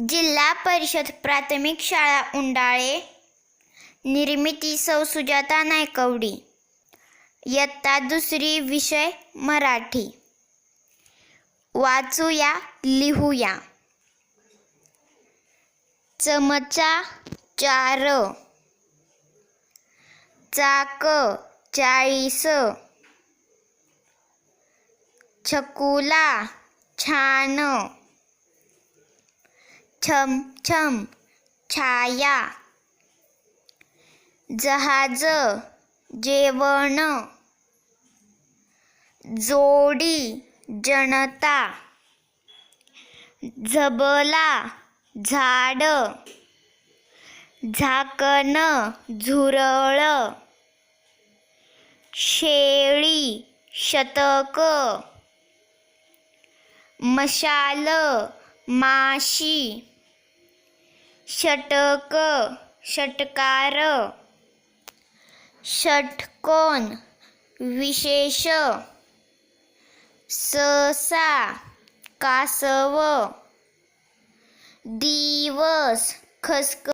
जिल्हा परिषद प्राथमिक शाळा उंडाळे. निर्मिती सौ सुजाता नायकवडी. इयत्ता दुसरी. विषय मराठी. वाचूया, लिहूया. चमचा 4, चाक 40, छकुला छान, छमछम छाया, जहाज जेवण, जोडी जनता, झबला झाड, झाकण झुरळ, शेळी शतक, मशाल माशी, षटक षटकार, षटकोन विशेष, ससा कासव, दिवस खसखस.